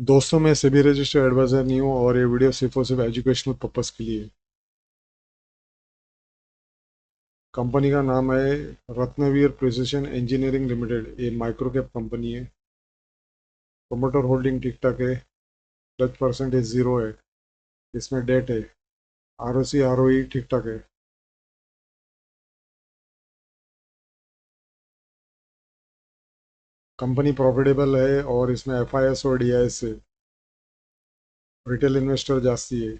दोस्तों, मैं SEBI registered adviser नहीं हूँ और ये वीडियो सिर्फ और सिर्फ एजुकेशनल पर्पज़ के लिए है। कंपनी का नाम है रत्नवीर प्रिसिशन इंजीनियरिंग लिमिटेड। ये माइक्रो कैप कंपनी है। प्रोमोटर होल्डिंग ठीक ठाक है। डेथ परसेंटेज ज़ीरो है। इसमें डेट है। आरओसी आरओई ठीक ठाक है। कंपनी प्रॉफिटेबल है और इसमें एफआईएस और डीआईएस है। रिटेल इन्वेस्टर जास्ती है।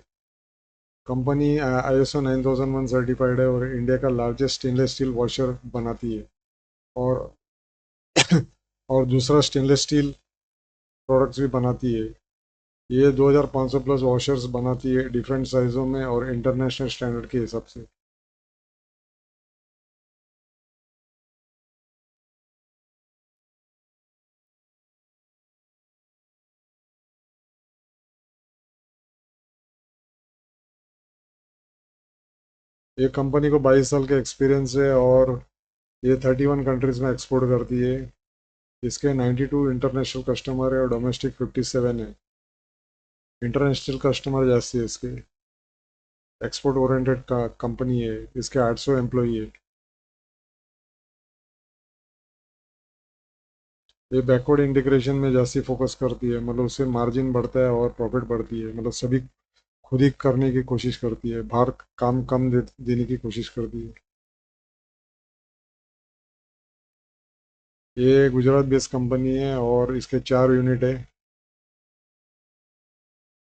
कंपनी आईएसओ 9001 सर्टिफाइड है और इंडिया का लार्जेस्ट स्टेनलेस स्टील वॉशर बनाती है। और और दूसरा स्टेनलेस स्टील प्रोडक्ट्स भी बनाती है। ये 2500 प्लस वॉशर्स बनाती है डिफरेंट साइज़ों में और इंटरनेशनल स्टैंडर्ड के हिसाब से। ये कंपनी को 22 साल का एक्सपीरियंस है और ये 31 कंट्रीज़ में एक्सपोर्ट करती है। इसके 92 इंटरनेशनल कस्टमर है और डोमेस्टिक 57 है। इंटरनेशनल कस्टमर जास्ती है इसके। एक्सपोर्ट ओरिएंटेड का कंपनी है। इसके 800 एम्प्लॉई है। ये बैकवर्ड इंटीग्रेशन में जास्ती फोकस करती है, मतलब उससे मार्जिन बढ़ता है और प्रॉफिट बढ़ती है। मतलब सभी खुद ही करने की कोशिश करती है, बाहर काम कम देने की कोशिश करती है। ये गुजरात बेस्ड कंपनी है और इसके 4 यूनिट है।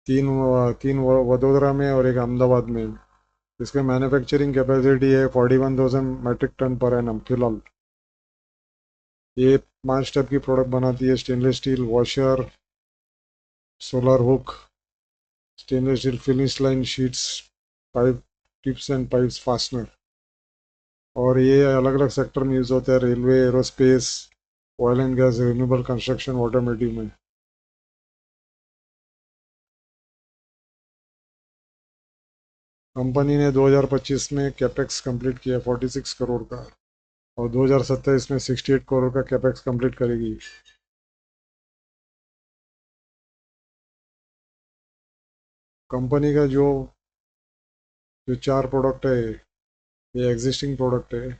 तीन वडोदरा में और एक अहमदाबाद में। इसके मैन्युफैक्चरिंग कैपेसिटी है 41,000 मेट्रिक टन पर एनम फिलहाल। ये 5 स्टेप की प्रोडक्ट बनाती है। Stainless steel washer, solar hook, stainless steel finish line sheets, pipe tips and pipes fastener. और ये अलग अलग सेक्टर में यूज़ होता है, railway, aerospace, oil and gas, renewable construction, automotive में। कंपनी ने 2025 में कैपेक्स कंप्लीट किया 46 करोड़ का और 2027 में 68 करोड़ का कैपेक्स कंप्लीट करेगी। कंपनी का जो जो 4 प्रोडक्ट है, ये एग्जिस्टिंग प्रोडक्ट है।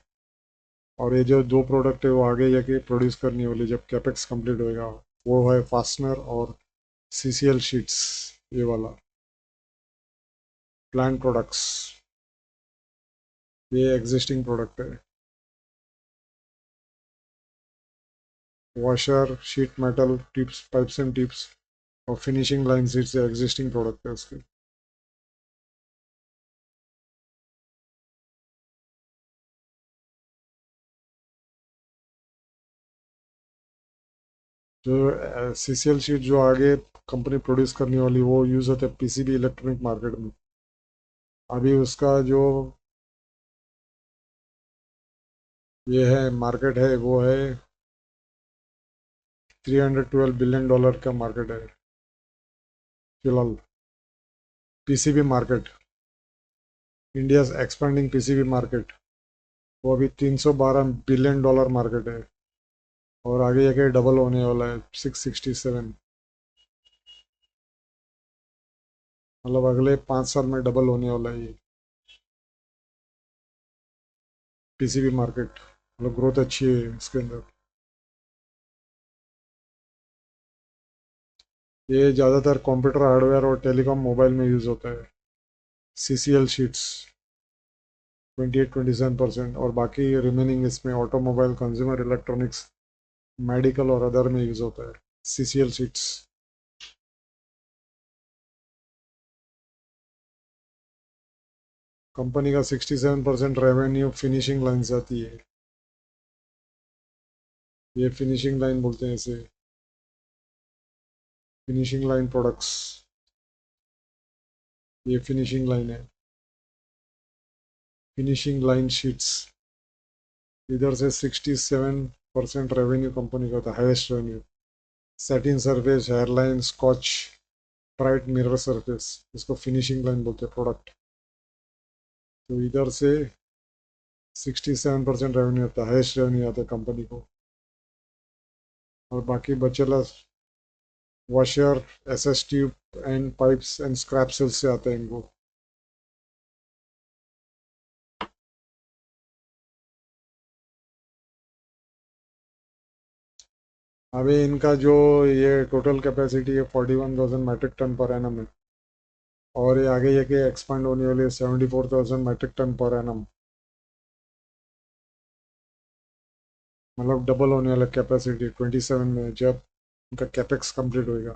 और ये जो 2 प्रोडक्ट है वो आगे जाके प्रोड्यूस करनी वाली जब कैपेक्स कंप्लीट होएगा। वो है फास्टनर और सीसीएल शीट्स। ये वाला प्लांट प्रोडक्ट्स। ये एग्जिस्टिंग प्रोडक्ट है। Washer, sheet metal, tips, pipes and tips और finishing line sheets existing product है उसके। जो सीसीएल शीट जो आगे कंपनी प्रोड्यूस करने वाली वो यूज़ होता है पीसीबी इलेक्ट्रॉनिक मार्केट में। अभी उसका जो ये है मार्केट है वो है $312 बिलियन का मार्केट है फिलहाल। PCB market, India expanding PCB market, वो अभी $312 बिलियन मार्केट है। और आगे जाके डबल होने वाला है 667। मतलब अगले 5 साल में डबल होने वाला है ये पीसीबी मार्केट। मतलब ग्रोथ अच्छी है इसके अंदर। ये ज़्यादातर कंप्यूटर हार्डवेयर और टेलीकॉम मोबाइल में यूज़ होता है। सीसीएल शीट्स 28-27% और बाकी रिमेनिंग इसमें ऑटोमोबाइल, कंज्यूमर इलेक्ट्रॉनिक्स, मेडिकल और अदर में यूज़ होता है सीसीएल शीट्स। कंपनी का 67% रेवेन्यू फिनिशिंग लाइन से आती है। ये फिनिशिंग लाइन बोलते हैं इसे। Finishing line products. ये फिनिशिंग लाइन है। Finishing line sheets. इधर से 67% रेवेन्यू कंपनी का होता है, highest revenue. Satin surface, hairline, scotch bright mirror surface, इसको फिनिशिंग लाइन बोलते हैं प्रोडक्ट। तो इधर से 67% रेवेन्यू आता है, हाईएस्ट रेवेन्यू आता है कंपनी को। और बाकी बचेला washer, SS tube and pipes and scrap sales से आते हैं इनको। अभी इनका जो ये टोटल कैपेसिटी है 41,000 मेट्रिक टन पर एनम है, और ये आगे जाके एक्सपांड होने वाली है 74,000 मेट्रिक टन पर एनम, मतलब डबल होने वाला कैपेसिटी 27 में जब उनका कैपेक्स कंप्लीट होएगा।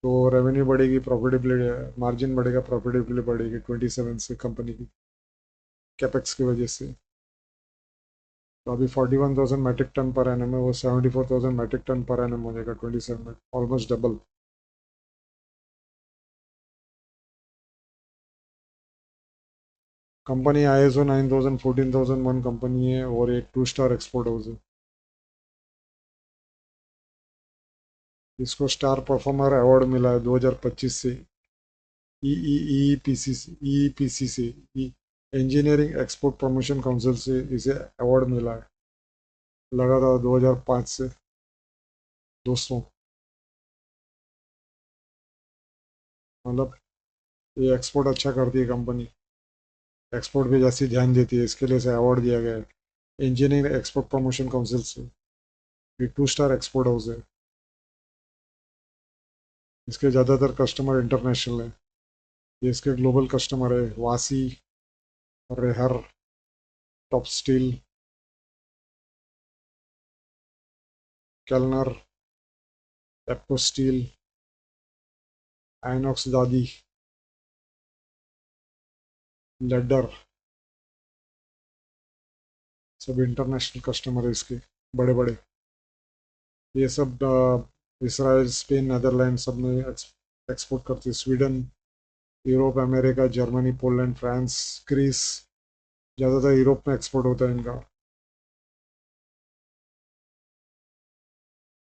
तो रेवेन्यू बढ़ेगी, प्रॉफिटेबिलिटी मार्जिन बढ़ेगा, प्रॉफिटेबिलिटी बढ़ेगी 27 से कंपनी की कैपेक्स की वजह से। तो अभी 41,000 मेट्रिक टन पर एनम है, वो 74,000 मेट्रिक टन पर एनम हो जाएगा 27 में, almost double. Company ISO 9000 14001 company है और एक 2 स्टार एक्सपोर्ट हाउस है। इसको स्टार परफॉर्मर अवार्ड मिला है 2025 से ईईपीसी ईपीसी से इंजीनियरिंग एक्सपोर्ट प्रमोशन काउंसिल से इसे अवार्ड मिला है, लगातार 2005 से दोस्तों। मतलब ये एक्सपोर्ट अच्छा करती है कंपनी, एक्सपोर्ट पे जैसी ध्यान देती है, इसके लिए इसे अवार्ड दिया गया है इंजीनियरिंग एक्सपोर्ट प्रमोशन काउंसिल से। ये 2 स्टार एक्सपोर्ट हाउस है। इसके ज़्यादातर कस्टमर इंटरनेशनल है। ये इसके ग्लोबल कस्टमर है वासी, रेहर, top steel, Kellner, Apco steel, Inox दादी, लेडर, सब इंटरनेशनल कस्टमर है इसके बड़े बड़े। ये सब इसराइल, स्पेन, नेदरलैंड सब में एक्सपोर्ट करती है। Sweden, Europe, America, Germany, Poland, France, Greece, ज़्यादातर यूरोप में एक्सपोर्ट होता है इनका।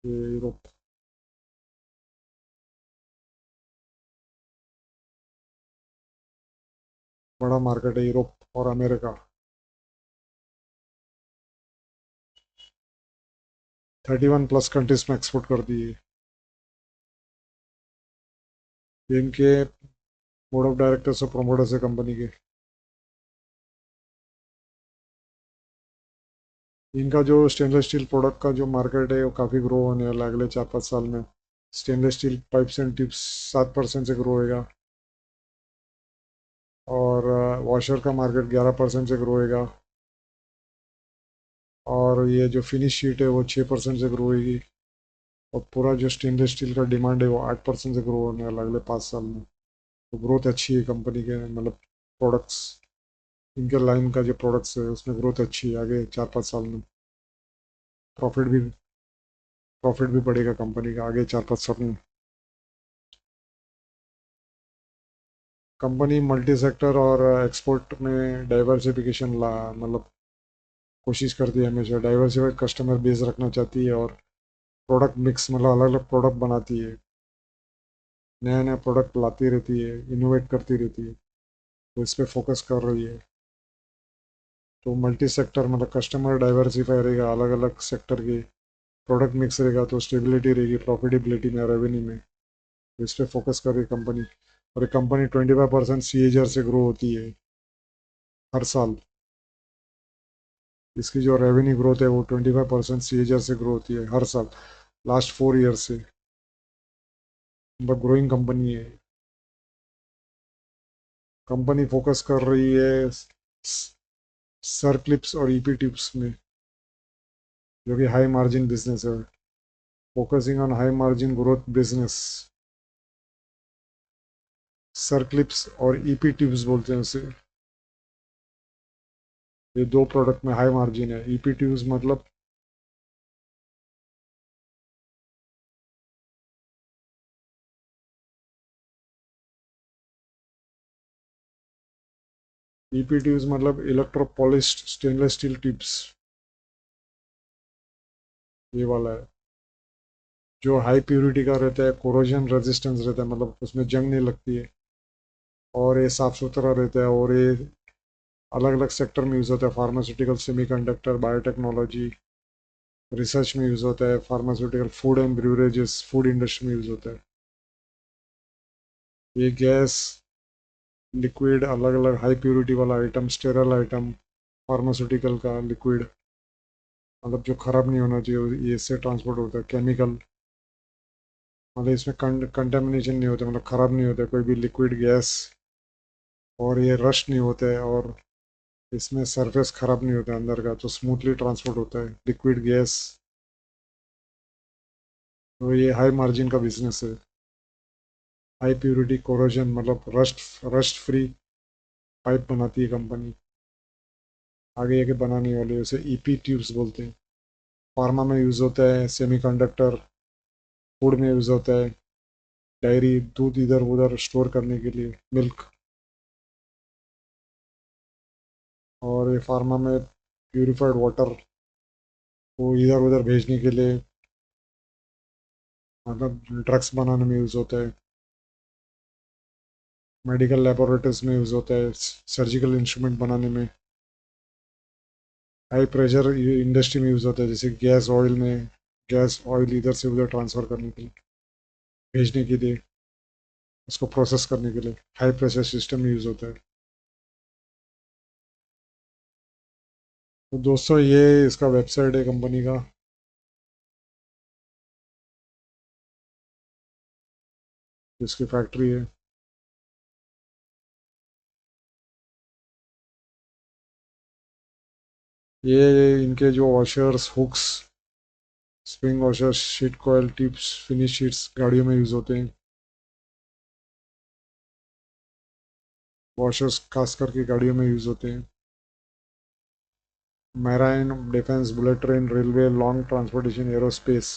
ये यूरोप बड़ा मार्केट है, यूरोप और अमेरिका। 31+ कंट्रीज में एक्सपोर्ट करती है। ये इनके बोर्ड ऑफ डायरेक्टर्स और प्रोमोटर्स है कंपनी के। इनका जो स्टेनलेस स्टील प्रोडक्ट का जो मार्केट है वो काफ़ी ग्रो होने वाला है अगले 4-5 साल में। Stainless steel pipes and tubes 7% से ग्रो होएगा, और वॉशर का मार्केट 11% से ग्रो होएगा, और ये जो फिनिश शीट है वो 6% से ग्रो होएगी, और पूरा जो स्टेनलेस स्टील का डिमांड है वो 8% से ग्रो होने वाला है अगले 5 साल में। तो ग्रोथ अच्छी है कंपनी के, मतलब प्रोडक्ट्स, इनके लाइन का जो प्रोडक्ट्स है उसमें ग्रोथ अच्छी है आगे 4-5 साल में। प्रॉफिट भी प्रॉफिट भी बढ़ेगा कंपनी का आगे 4-5 साल में। कंपनी मल्टी सेक्टर और एक्सपोर्ट में डाइवर्सिफिकेशन ला, मतलब कोशिश करती है हमेशा डाइवर्सिफाइड कस्टमर बेस रखना चाहती है, और प्रोडक्ट मिक्स मतलब अलग अलग प्रोडक्ट बनाती है, नया नया प्रोडक्ट लाती रहती है, इनोवेट करती रहती है। तो इस पर फोकस कर रही है। तो मल्टी सेक्टर मतलब कस्टमर डाइवर्सिफाई रहेगा, अलग अलग सेक्टर के प्रोडक्ट मिक्स रहेगा, तो स्टेबिलिटी रहेगी प्रॉफिटेबिलिटी में, रेवेन्यू में। तो इस पर फोकस कर रही है कंपनी। और ये कंपनी 25% CAGR से ग्रो होती है हर साल। इसकी जो रेवेन्यू ग्रोथ है वो 25% CAGR से ग्रो होती है हर साल, लास्ट 4 ईयर से। बहुत ग्रोइंग कंपनी है। कंपनी फोकस कर रही है सर्क्लिप्स और EP ट्यूब्स में, जो कि हाई मार्जिन बिजनेस है। Focusing on high margin growth business. Circlips और EP ट्यूब्स बोलते हैं उसे। ये दो प्रोडक्ट में हाई मार्जिन है। EP ट्यूब्स मतलब EP ट्यूब्स मतलब इलेक्ट्रोपॉलिश्ड स्टेनलेस स्टील ट्यूब्स, ये वाला है जो हाई प्योरिटी का रहता है, कोरोजन रेजिस्टेंस रहता है, मतलब उसमें जंग नहीं लगती है, और ये साफ़ सुथरा रहता है, और ये अलग अलग सेक्टर में यूज़ होता है, फार्मास्यूटिकल, सेमीकंडक्टर, बायोटेक्नोलॉजी, रिसर्च में यूज़ होता है, pharmaceutical, food and beverages, food industry में यूज़ होता है। ये गैस लिक्विड अलग अलग हाई प्योरिटी वाला आइटम, स्टेरल आइटम, फार्मास्यूटिकल का लिक्विड, मतलब जो ख़राब नहीं होना चाहिए, ये इससे ट्रांसपोर्ट होता है। केमिकल, मतलब इसमें कंटेमिनेशन नहीं होता, मतलब ख़राब नहीं होता कोई भी लिक्विड गैस, और ये रश नहीं होता है, और इसमें सरफेस ख़राब नहीं होता अंदर का, तो स्मूथली ट्रांसपोर्ट होता है लिक्विड गैस। तो ये हाई मार्जिन का बिजनेस है। हाई प्योरिटी कोरोजन, मतलब रस्ट फ्री पाइप बनाती है कंपनी, आगे आगे बनाने वाले, उसे ईपी ट्यूब्स बोलते हैं। फार्मा में यूज़ होता है, सेमीकंडक्टर, फूड में यूज़ होता है, डायरी, दूध इधर उधर स्टोर करने के लिए, मिल्क। और ये फार्मा में प्यूरिफाइड वाटर को इधर उधर भेजने के लिए, मतलब ड्रग्स बनाने में यूज़ होता है। मेडिकल लेबोरेटरीज में यूज़ होता है, सर्जिकल इंस्ट्रूमेंट बनाने में। हाई प्रेशर इंडस्ट्री में यूज़ होता है, जैसे गैस ऑयल में, गैस ऑयल इधर से उधर ट्रांसफ़र करने के लिए, भेजने के लिए, उसको प्रोसेस करने के लिए हाई प्रेशर सिस्टम में यूज़ होता है। तो दोस्तों ये इसका वेबसाइट है कंपनी का। इसकी फैक्ट्री है। ये इनके जो washers, hooks, spring washers, sheet coil tips, finish sheets गाड़ियों में यूज़ होते हैं। वॉशर्स खास करके गाड़ियों में यूज़ होते हैं। Marine, defence, bullet train, railway, long transportation, aerospace,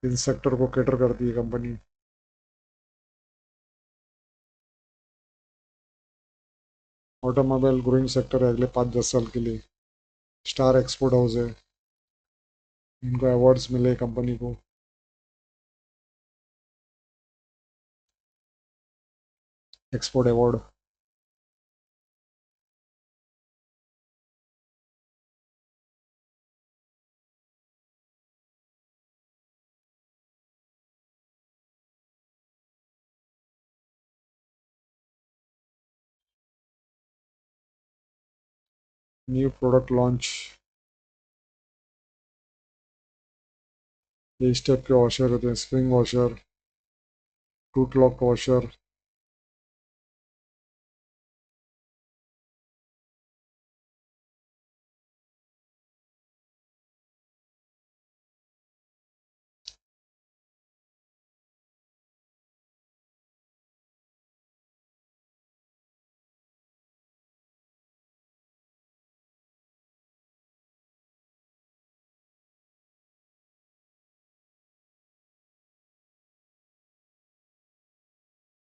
इन सेक्टर को कैटर करती है कंपनी। ऑटोमोबाइल ग्रोइंग सेक्टर है अगले 5-10 साल के लिए। स्टार एक्सपोर्ट हाउस है, इनको अवार्ड्स मिले कंपनी को। Export award. New product launch. ये इस टाइप के वॉशर होते हैं, spring washer, tooth lock washer.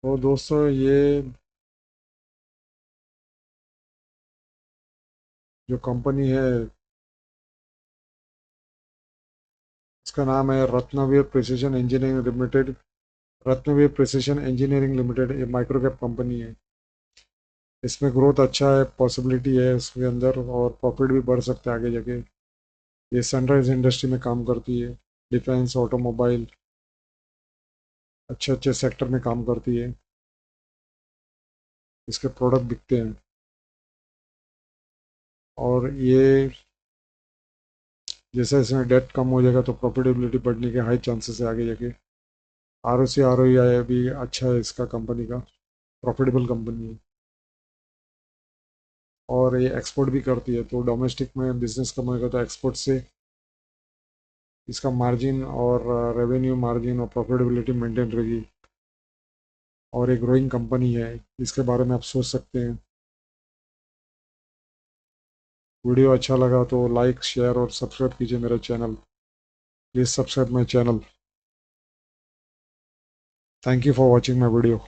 तो दोस्तों ये जो कंपनी है, इसका नाम है Ratnaveer precision engineering limited. Ratnaveer precision engineering limited, ये माइक्रो कैप कंपनी है। इसमें ग्रोथ अच्छा है, पॉसिबिलिटी है इसके अंदर, और प्रॉफिट भी बढ़ सकता है आगे जाके। ये सनराइज इंडस्ट्री में काम करती है, डिफेंस, ऑटोमोबाइल, अच्छे अच्छे सेक्टर में काम करती है। इसके प्रोडक्ट बिकते हैं, और ये जैसे इसमें डेट कम हो जाएगा तो प्रॉफिटेबिलिटी बढ़ने के हाई चांसेस है आगे जाके। आर ओ सी, आर ओ आई भी अच्छा है इसका, कंपनी का प्रॉफिटेबल कंपनी है। और ये एक्सपोर्ट भी करती है, तो डोमेस्टिक में बिजनेस कम होगा तो एक्सपोर्ट से इसका मार्जिन और रेवेन्यू मार्जिन और प्रॉफिटेबिलिटी मेंटेन रहेगी। और एक ग्रोइंग कंपनी है, इसके बारे में आप सोच सकते हैं। वीडियो अच्छा लगा तो लाइक, शेयर और सब्सक्राइब कीजिए मेरा channel. Please subscribe my channel. Thank you for watching my video.